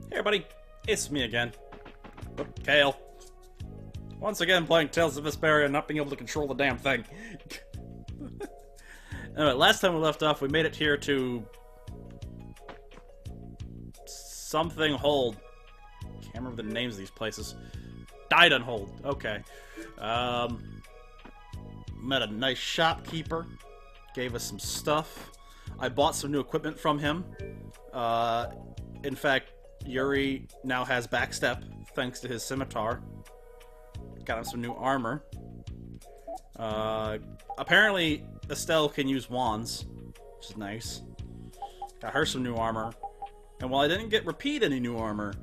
Hey everybody, it's me again. Kale. Once again playing Tales of Vesperia and not being able to control the damn thing. Anyway, last time we left off, we made it here to... something hold. Can't remember the names of these places. Died hold. Okay. Met a nice shopkeeper. Gave us some stuff. I bought some new equipment from him. In fact, Yuri now has backstep thanks to his scimitar. Got him some new armor. Apparently, Estelle can use wands, which is nice. Got her some new armor. And while I didn't get Repeat any new armor,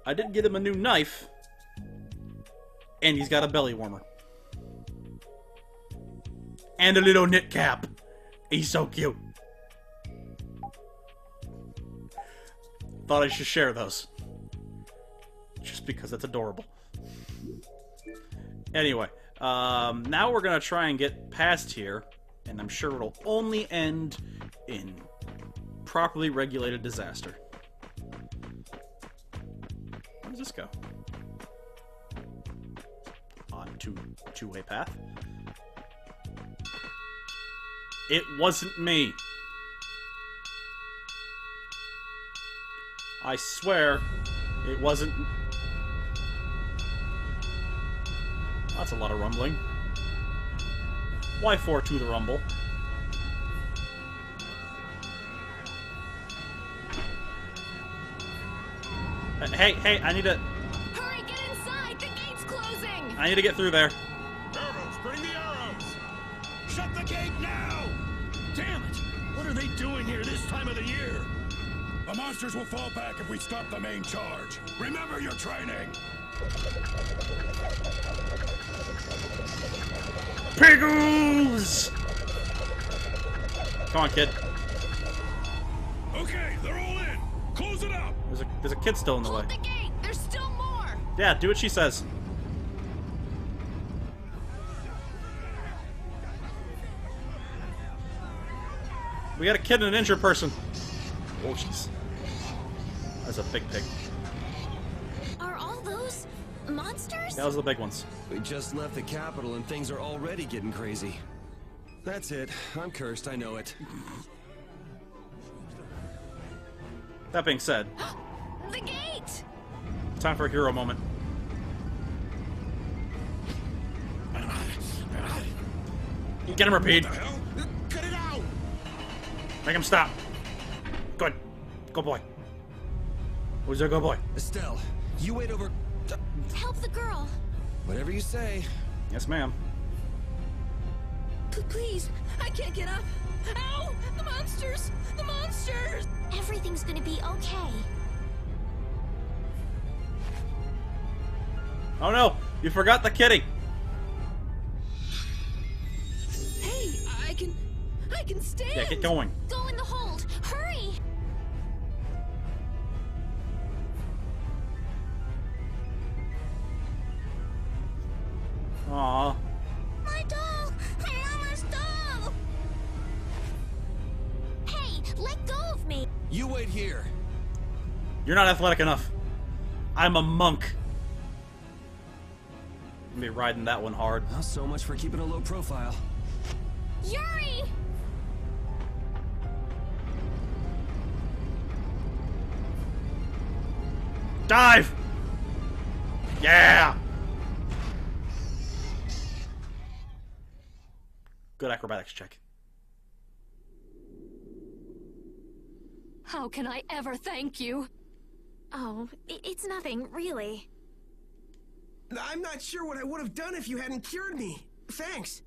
I did get him a new knife. And he's got a belly warmer. And a little knit cap. He's so cute. Thought I should share those. Just because it's adorable. Anyway, now we're gonna try and get past here, and I'm sure it'll only end in properly regulated disaster. Where does this go? On two-way path. It wasn't me. I swear, it wasn't... That's a lot of rumbling. Why 4 to the rumble? Hey, I need to... Hurry, get inside! The gate's closing! I need to get through there. Arrows, bring the arrows! Shut the gate now! Damn it! What are they doing here this time of the year? The monsters will fall back if we stop the main charge. Remember your training! Piggles! Come on, kid. Okay, they're all in! Close it up! There's a kid still in the way. Hold the gate! There's still more! Yeah, do what she says. We got a kid and an injured person. Oh, jeez. That's a big pig. Are all those monsters? Those are the big ones. We just left the capital and things are already getting crazy. That's it. I'm cursed, I know it. That being said, The gate! time for a hero moment. Get him, Repeat. What the hell? Cut it out! Make him stop. Good. Good boy. Who's a good boy? Estelle, you wait over... Help the girl! Whatever you say. Yes, ma'am. Please, I can't get up! Ow! The monsters! The monsters! Everything's gonna be okay. Oh no! You forgot the kitty! Hey, I can stand! Yeah, get going. Go in the hold! Hurry! Aww. My doll! My mama's doll! Hey, let go of me! You wait here. You're not athletic enough. I'm a monk. I'm gonna be riding that one hard. Well, so much for keeping a low profile. Yuri! Dive! Yeah! Good acrobatics check. How can I ever thank you? Oh, it's nothing, really. I'm not sure what I would have done if you hadn't cured me. Thanks.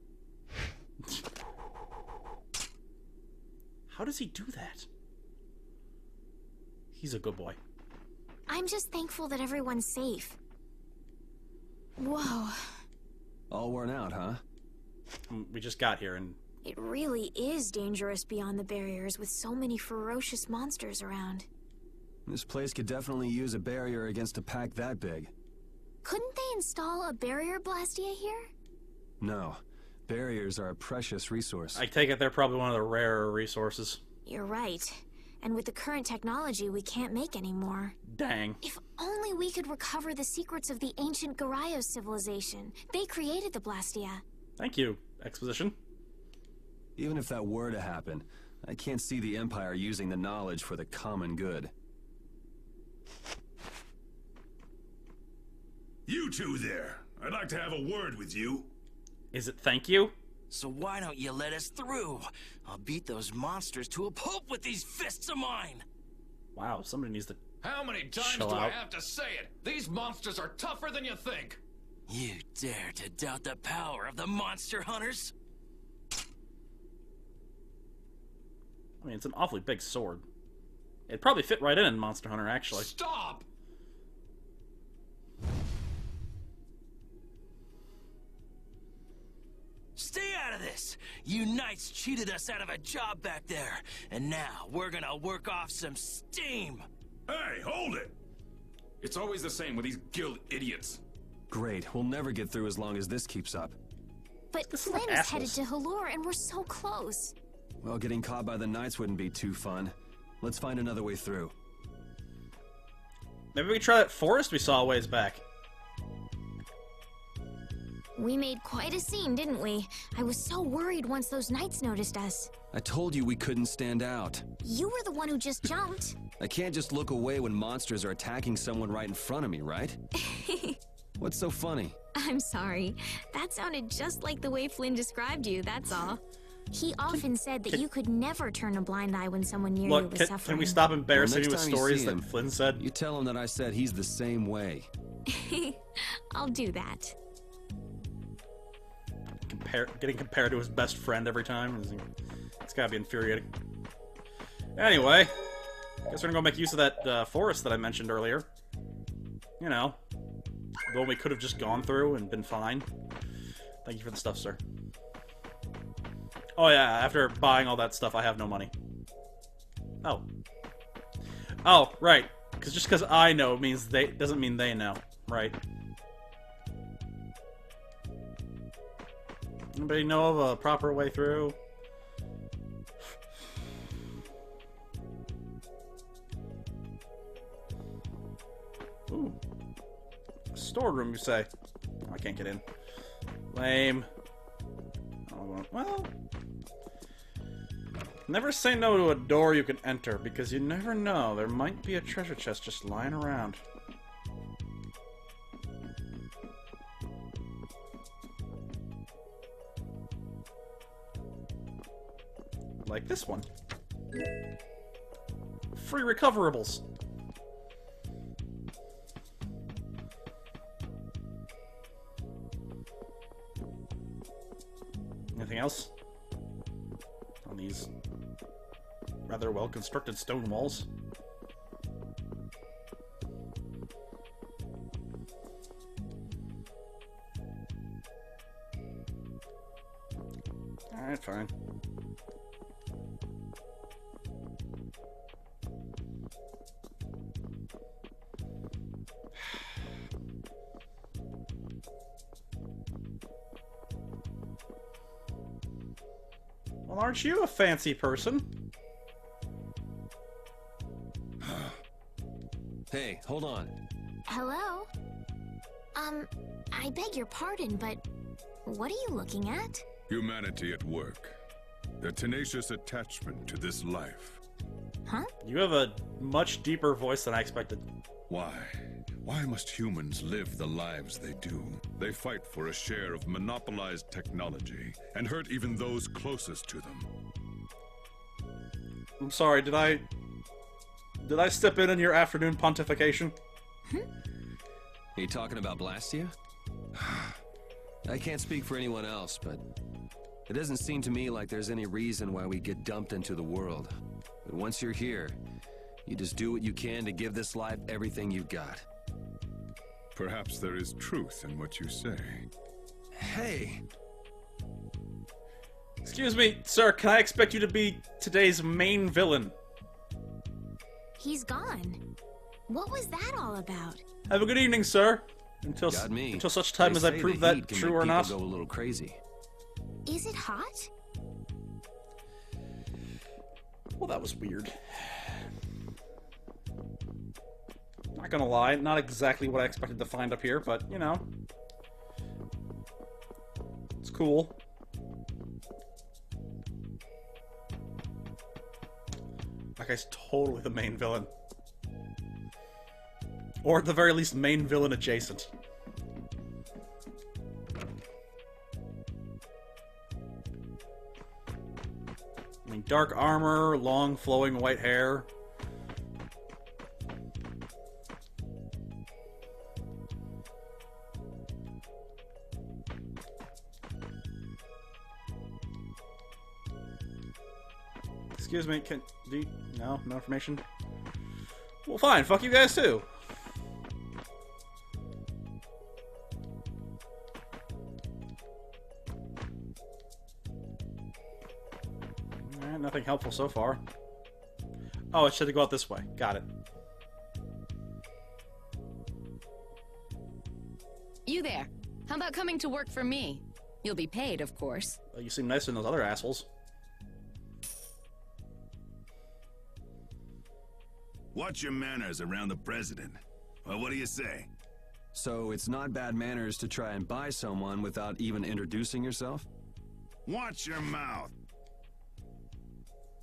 How does he do that? He's a good boy. I'm just thankful that everyone's safe. Whoa. All worn out, huh? We just got here and... It really is dangerous beyond the barriers with so many ferocious monsters around. This place could definitely use a barrier against a pack that big. Couldn't they install a barrier blastia here? No. Barriers are a precious resource. I take it they're probably one of the rarer resources. You're right. And with the current technology, we can't make any more. Dang. If only we could recover the secrets of the ancient Garayos civilization. They created the Blastia. Thank you, exposition. Even if that were to happen, I can't see the Empire using the knowledge for the common good. You two there. I'd like to have a word with you. Is it thank you? So why don't you let us through? I'll beat those monsters to a pulp with these fists of mine! Wow, somebody needs to How many times chill do I out. have to say it? These monsters are tougher than you think. You dare to doubt the power of the monster hunters? I mean, it's an awfully big sword. It'd probably fit right in Monster Hunter, actually. Stop! Stay out of this! You knights cheated us out of a job back there, and now we're gonna work off some steam! Hey, hold it! It's always the same with these guild idiots. Great, we'll never get through as long as this keeps up. But This is like Flynn is headed assholes. to Halure, and we're so close. Well, getting caught by the knights wouldn't be too fun. Let's find another way through. Maybe we try that forest we saw a ways back. We made quite a scene, didn't we? I was so worried once those knights noticed us. I told you we couldn't stand out. You were the one who just jumped. I can't just look away when monsters are attacking someone right in front of me, right? What's so funny? I'm sorry. That sounded just like the way Flynn described you, that's all. He often said that you could never turn a blind eye when someone near you Look, was can suffering. we stop embarrassing Well, you next with time you stories see that him, Flynn said? You tell him that I said he's the same way. I'll do that. Getting compared to his best friend every time. It's gotta be infuriating. Anyway, guess we're gonna go make use of that forest that I mentioned earlier. You know, the one we could have just gone through and been fine. Thank you for the stuff, sir. Oh yeah, after buying all that stuff, I have no money. Oh. Oh, right. Because just because I know means they doesn't mean they know, right? Anybody know of a proper way through? Ooh. Storeroom, you say? Oh, I can't get in. Lame. Oh, well... Never say no to a door you can enter, because you never know. There might be a treasure chest just lying around. Like this one. Free recoverables. Anything else? On these rather well-constructed stone walls. Alright, fine. Well, aren't you a fancy person? Hey, hold on. Hello? I beg your pardon, but what are you looking at? Humanity at work. Their tenacious attachment to this life. Huh? You have a much deeper voice than I expected. Why? Why must humans live the lives they do? They fight for a share of monopolized technology and hurt even those closest to them. I'm sorry, did I step in your afternoon pontification? Are you talking about Blastia? I can't speak for anyone else, but it doesn't seem to me like there's any reason why we get dumped into the world. But once you're here, you just do what you can to give this life everything you've got. Perhaps there is truth in what you say. Hey! Excuse me, sir, can I expect you to be today's main villain? He's gone. What was that all about? Have a good evening, sir. Until Got me. until such time They as I say prove the that heat can true make or people not. go a little crazy. Is it hot? Well, that was weird. Not gonna lie, not exactly what I expected to find up here, but, you know. It's cool. That guy's totally the main villain. Or at the very least, main villain adjacent. I mean, dark armor, long flowing white hair. Excuse me, no information? Well, fine, fuck you guys too. Nothing helpful so far. Oh, it should go out this way. Got it. You there. How about coming to work for me? You'll be paid, of course. You seem nicer than those other assholes. Watch your manners around the president. Well, what do you say? So it's not bad manners to try and buy someone without even introducing yourself? Watch your mouth.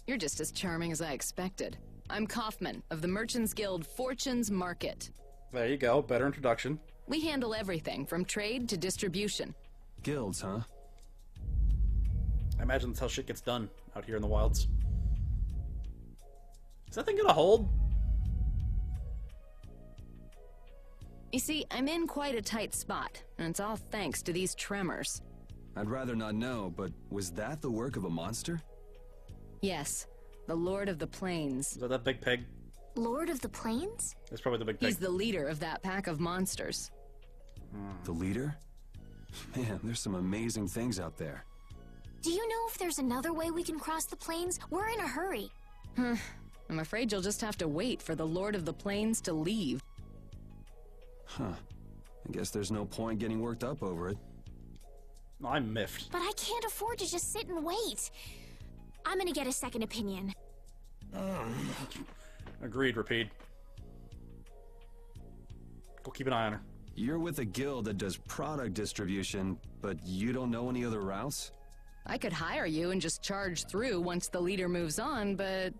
You're just as charming as I expected. I'm Kaufman, of the Merchants Guild Fortune's Market. There you go, better introduction. We handle everything, from trade to distribution. Guilds, huh? I imagine that's how shit gets done out here in the wilds. Is that thing gonna hold? You see, I'm in quite a tight spot, and it's all thanks to these tremors. I'd rather not know, but was that the work of a monster? Yes, the Lord of the Plains. Is that big pig? Lord of the Plains? That's probably the big pig. He's the leader of that pack of monsters. The leader? Man, there's some amazing things out there. Do you know if there's another way we can cross the plains? We're in a hurry. I'm afraid you'll just have to wait for the Lord of the Plains to leave. Huh. I guess there's no point getting worked up over it. I'm miffed. But I can't afford to just sit and wait. I'm gonna get a second opinion. Agreed, repeat. Go keep an eye on her. You're with a guild that does product distribution, but you don't know any other routes? I could hire you and just charge through once the leader moves on, but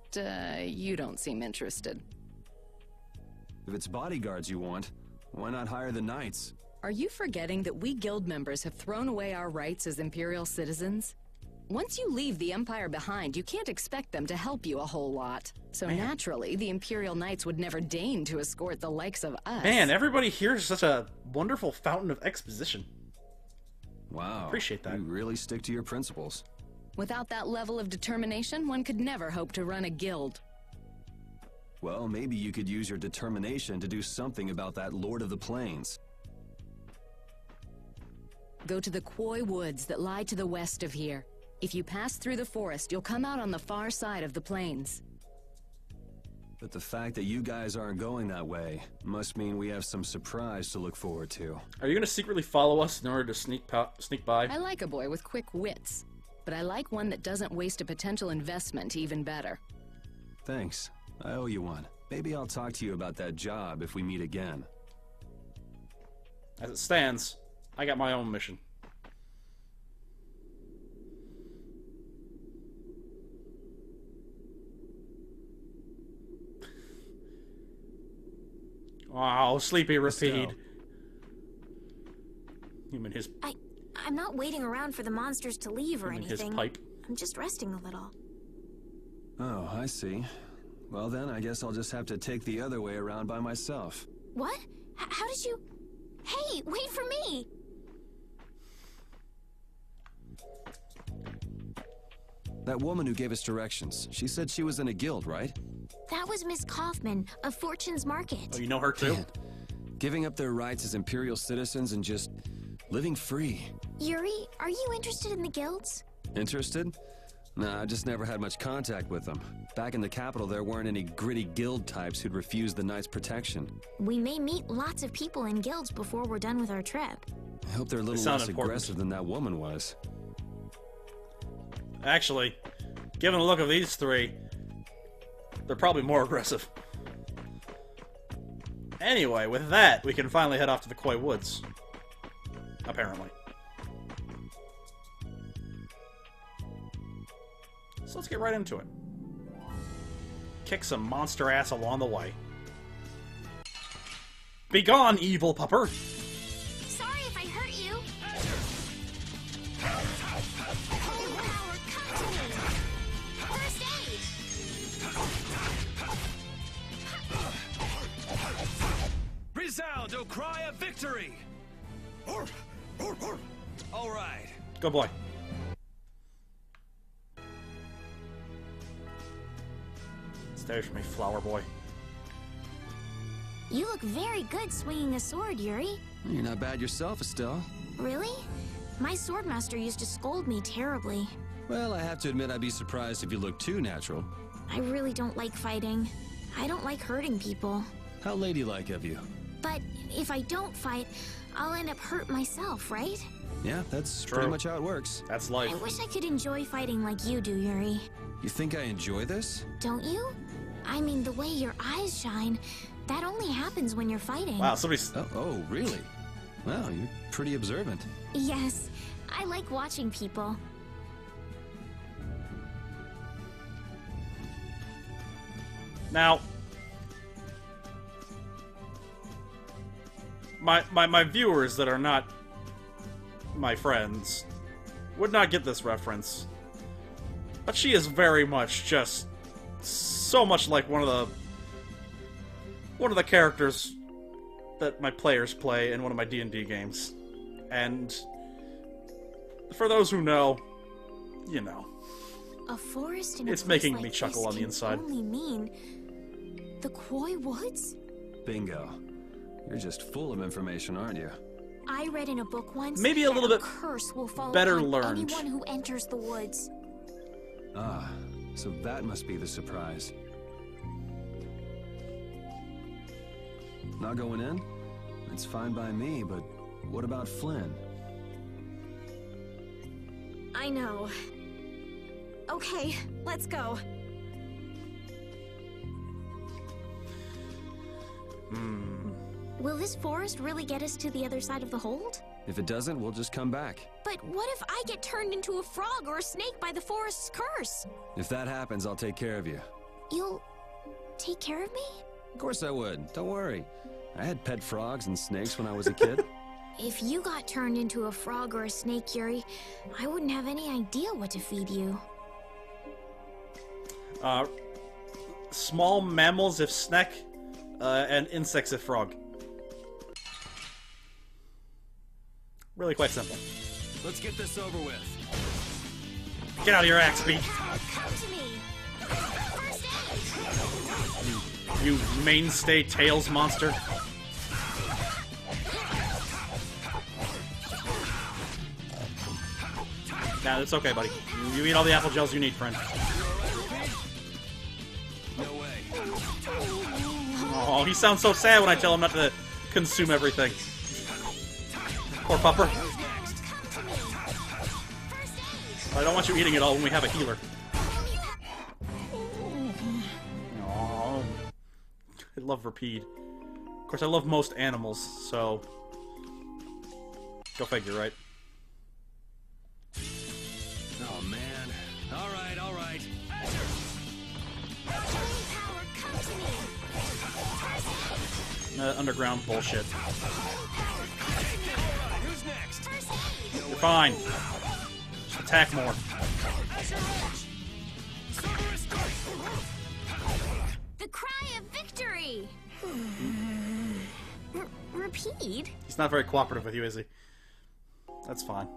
you don't seem interested. If it's bodyguards you want, why not hire the knights? Are you forgetting that we guild members have thrown away our rights as Imperial citizens? Once you leave the Empire behind, you can't expect them to help you a whole lot. So naturally, the Imperial Knights would never deign to escort the likes of us. Man, everybody here is such a wonderful fountain of exposition. Wow. Appreciate that. You really stick to your principles. Without that level of determination, one could never hope to run a guild. Well, maybe you could use your determination to do something about that Lord of the Plains. Go to the Koi Woods that lie to the west of here. If you pass through the forest, you'll come out on the far side of the plains. But the fact that you guys aren't going that way must mean we have some surprise to look forward to. Are you going to secretly follow us in order to sneak by? I like a boy with quick wits, but I like one that doesn't waste a potential investment even better. Thanks. I owe you one. Maybe I'll talk to you about that job if we meet again. As it stands, I got my own mission. Oh, sleepy repeat. You mean his... I'm not waiting around for the monsters to leave or anything. His pipe. I'm just resting a little. Oh, I see. Well then, I guess I'll just have to take the other way around by myself. What? How did you... Hey, wait for me! That woman who gave us directions, she said she was in a guild, right? That was Miss Kaufman of Fortune's Market. Oh, you know her too? Man, giving up their rights as Imperial citizens and just living free. Yuri, are you interested in the guilds? Interested? Nah, I just never had much contact with them. Back in the capital, there weren't any gritty guild types who'd refuse the Knights' protection. We may meet lots of people in guilds before we're done with our trip. I hope they're a little less aggressive than that woman was. Actually, given the look of these three, They're probably more aggressive. Anyway, with that, we can finally head off to the Koi Woods. Apparently. So let's get right into it. Kick some monster ass along the way. Begone, evil pupper! Sorry if I hurt you. Holy power, come to me. First aid. Resound, O cry of victory! All right. Good boy. Stay from me, flower boy. You look very good swinging a sword, Yuri. You're not bad yourself, Estelle. Really? My swordmaster used to scold me terribly. Well, I have to admit I'd be surprised if you looked too natural. I really don't like fighting. I don't like hurting people. How ladylike of you. But if I don't fight, I'll end up hurt myself, right? Yeah, that's True. pretty much how it works. That's life. I wish I could enjoy fighting like you do, Yuri. You think I enjoy this? Don't you? I mean, the way your eyes shine, that only happens when you're fighting. Wow, somebody's... Oh, really? Well, you're pretty observant. Yes, I like watching people. Now... My viewers that are not my friends would not get this reference. But she is very much just so much like one of the characters that my players play in one of my D&D games. And for those who know, you know. A forest in a It's place making like me chuckle this on the can inside. Only mean the Koi Woods? Bingo. You're just full of information, aren't you? I read in a book once Maybe a that little bit curse will fall better upon learned. anyone who enters the woods. Ah, so that must be the surprise. Not going in? It's fine by me, but what about Flynn? I know. Okay, let's go. Will this forest really get us to the other side of the hold? If it doesn't, we'll just come back. But what if I get turned into a frog or a snake by the forest's curse? If that happens, I'll take care of you. You'll take care of me? Of course I would. Don't worry. I had pet frogs and snakes when I was a kid. If you got turned into a frog or a snake, Yuri, I wouldn't have any idea what to feed you. Small mammals if snake, and insects if frog. Really quite simple. Let's get this over with. Get out of your axe, Beat. Come to me. First aid. You mainstay Tails monster. Nah, it's okay, buddy. You eat all the apple gels you need, friend. No way. Oh, he sounds so sad when I tell him not to consume everything. Poor pupper. I don't want you eating it all when we have a healer. Aww. I love Rapide. Of course, I love most animals, so... Go figure, right? Oh, man. All right, all right. Underground bullshit. Who's next? You're fine. Just attack more. The cry of victory! Repeat? He's not very cooperative with you, is he? That's fine.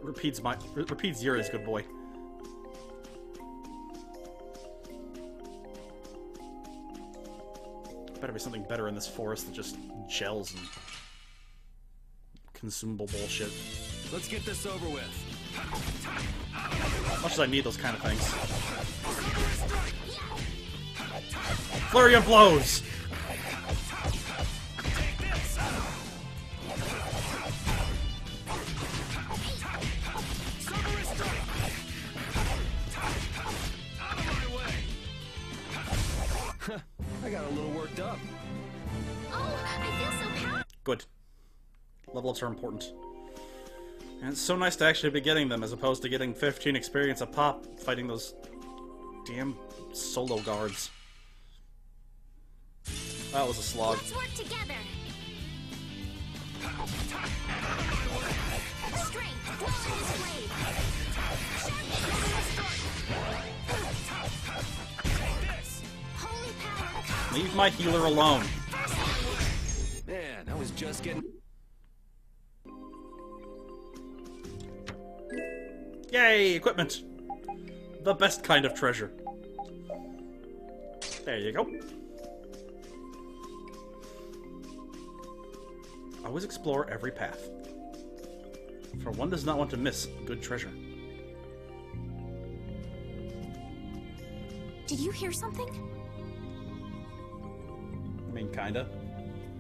Repeats Yuri's good boy. Better be something better in this forest than just gels and consumable bullshit. Let's get this over with. As much as I need those kind of things. Flurry of blows! I got a little worked up. Oh, I feel so powerful. Good. Level ups are important. And it's so nice to actually be getting them as opposed to getting 15 experience a pop fighting those damn solo guards. That was a slog. Let's work together. Strength, this blade. Holy power. Leave my healer alone. Man, I was just getting... Yay, equipment! The best kind of treasure. There you go. Always explore every path, for one does not want to miss good treasure. Did you hear something? I mean, kinda.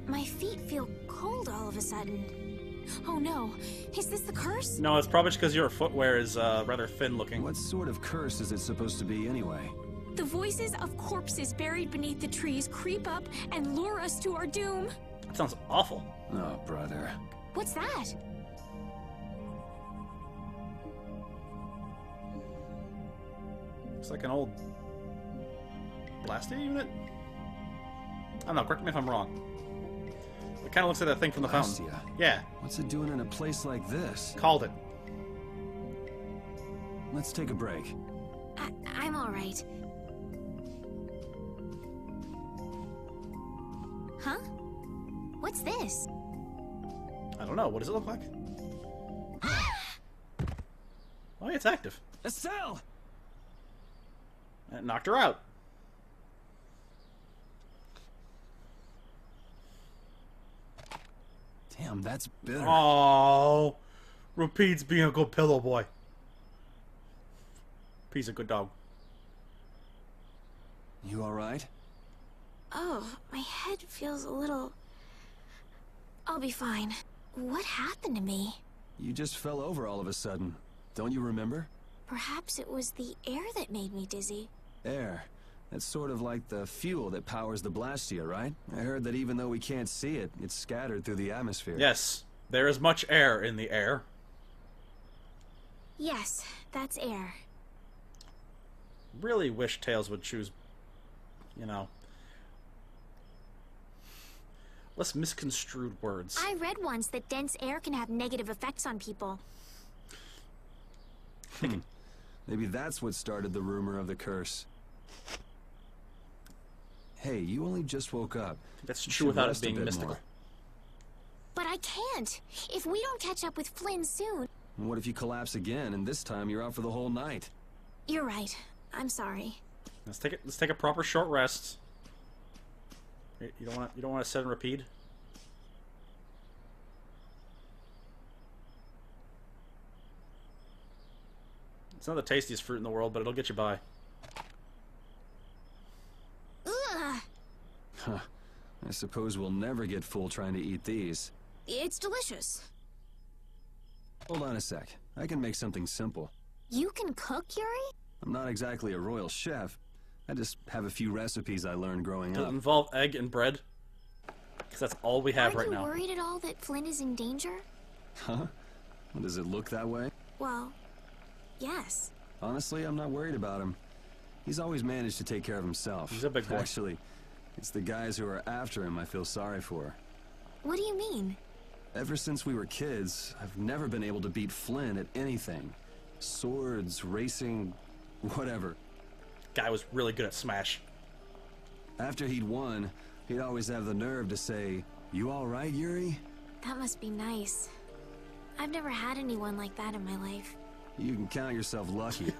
My feet feel cold all of a sudden. Oh no, is this the curse? No, it's probably just because your footwear is rather thin looking. What sort of curse is it supposed to be anyway? The voices of corpses buried beneath the trees creep up and lure us to our doom. That sounds awful. Oh, brother. What's that? It's like an old Blastia unit? I don't know, correct me if I'm wrong. It kind of looks like that thing from the fountain. Blastia? Yeah. What's it doing in a place like this? Called it. Let's take a break. I'm all right. Huh? What's this? I don't know. What does it look like? Oh, yeah, it's active. Estelle! It knocked her out. Damn, that's bitter. Oh, repeats being a good pillow boy. He's a good dog. You alright? Oh, my head feels a little... I'll be fine. What happened to me? You just fell over all of a sudden. Don't you remember? Perhaps it was the air that made me dizzy. Air. That's sort of like the fuel that powers the Blastia, right? I heard that even though we can't see it, it's scattered through the atmosphere. Yes, there is much air in the air. Yes, that's air. Really wish Tails would choose, you know, less misconstrued words. I read once that dense air can have negative effects on people. Maybe that's what started the rumor of the curse. Hey, you only just woke up. That's You true should without it rest a being bit mystical. more. But I can't. If we don't catch up with Flynn soon... What if you collapse again, and this time you're out for the whole night? You're right. I'm sorry. Let's take a proper short rest. You don't want to set and repeat. It's not the tastiest fruit in the world, but it'll get you by. Ugh! Huh. I suppose we'll never get full trying to eat these. It's delicious. Hold on a sec. I can make something simple. You can cook, Yuri? I'm not exactly a royal chef. I just have a few recipes I learned growing Does it up. involve egg and bread? Because that's all we have right now. Aren't you worried at all that Flynn is in danger? Huh? Does it look that way? Well, yes. Honestly, I'm not worried about him. He's always managed to take care of himself. He's a big boy. Actually, it's the guys who are after him I feel sorry for. What do you mean? Ever since we were kids, I've never been able to beat Flynn at anything. Swords, racing, whatever. Guy was really good at Smash. After he'd won, he'd always have the nerve to say, "You all right, Yuri?" That must be nice. I've never had anyone like that in my life. You can count yourself lucky.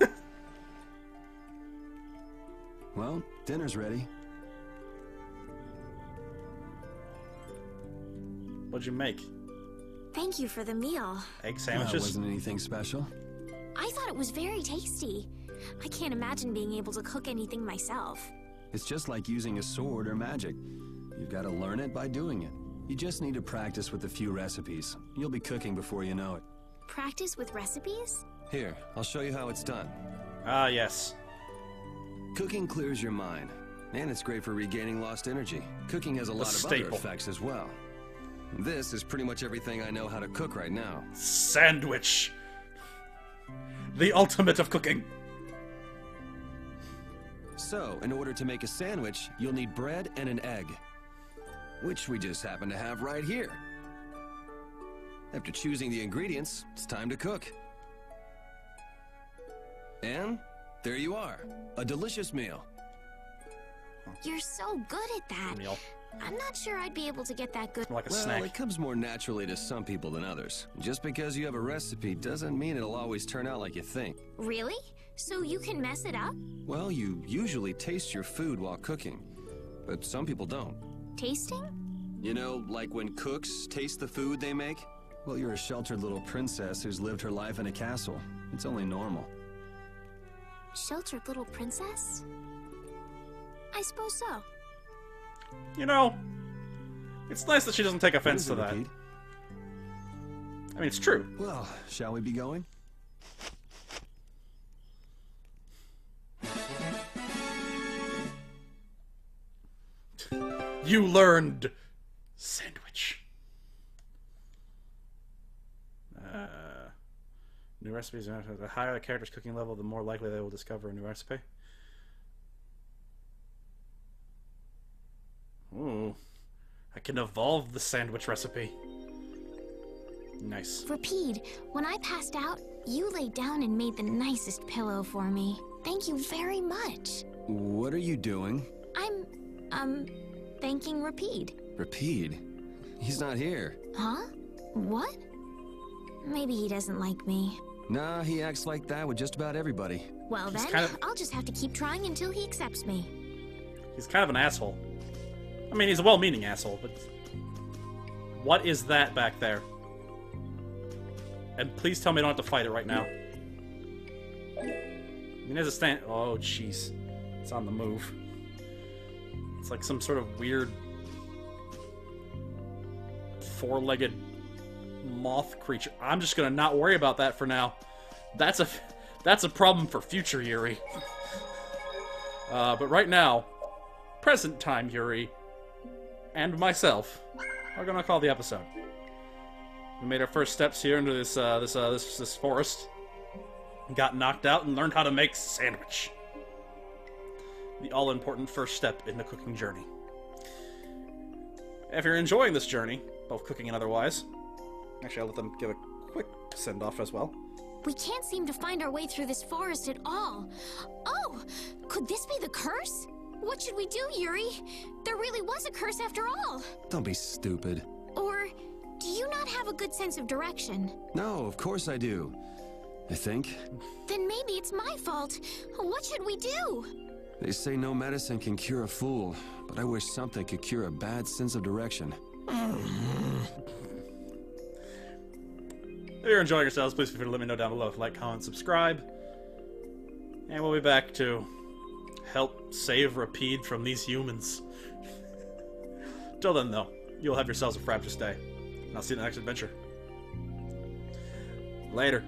Well, dinner's ready. What'd you make? Thank you for the meal. Egg That sandwiches? wasn't anything special. I thought it was very tasty. I can't imagine being able to cook anything myself. It's just like using a sword or magic. You've got to learn it by doing it. You just need to practice with a few recipes. You'll be cooking before you know it. Practice with recipes? Here, I'll show you how it's done. Ah, yes. Cooking clears your mind. And it's great for regaining lost energy. Cooking has a lot of other staple. effects as well. This is pretty much everything I know how to cook right now. Sandwich. The ultimate of cooking. So, in order to make a sandwich, you'll need bread and an egg. Which we just happen to have right here. After choosing the ingredients, it's time to cook. And there you are, a delicious meal. You're so good at that. Meal. I'm not sure I'd be able to get that good. Like a Well, snack. it comes more naturally to some people than others. Just because you have a recipe doesn't mean it'll always turn out like you think. Really? So you can mess it up? Well, you usually taste your food while cooking, but some people don't. Tasting? You know, like when cooks taste the food they make? Well, you're a sheltered little princess who's lived her life in a castle. It's only normal. Sheltered little princess? I suppose so. You know, it's nice that she doesn't take offense to What is that. it, Pete? I mean, it's true. Well, shall we be going? You learned sandwich. New recipes. The higher the character's cooking level, the more likely they will discover a new recipe. Ooh. I can evolve the sandwich recipe. Nice. Rapide, when I passed out, you laid down and made the nicest pillow for me. Thank you very much. What are you doing? I'm thanking Rapide. Rapide? He's not here. Huh? What? Maybe he doesn't like me. Nah, he acts like that with just about everybody. Well He's then, kind of- I'll just have to keep trying until he accepts me. He's kind of an asshole. I mean, he's a well-meaning asshole, but... What is that back there? And please tell me I don't have to fight it right now. I mean, there's a stand... Oh, jeez. It's on the move. It's like some sort of weird... four-legged moth creature. I'm just gonna not worry about that for now. That's a problem for future Yuri. But right now, present time Yuri and myself are gonna call the episode. We made our first steps here into this forest. Got knocked out and learned how to make sandwich. The all-important first step in the cooking journey. If you're enjoying this journey, both cooking and otherwise, actually I'll let them give a quick send-off as well. We can't seem to find our way through this forest at all. Oh, could this be the curse? What should we do, Yuri? There really was a curse after all. Don't be stupid. Or do you not have a good sense of direction? No, of course I do. I think. Then maybe it's my fault. What should we do? They say no medicine can cure a fool, but I wish something could cure a bad sense of direction. If you're enjoying yourselves, please feel free to let me know down below. Like, comment, subscribe. And we'll be back to help save Rapide from these humans. Till then, though, you'll have yourselves a fraptious day. And I'll see you in the next adventure. Later.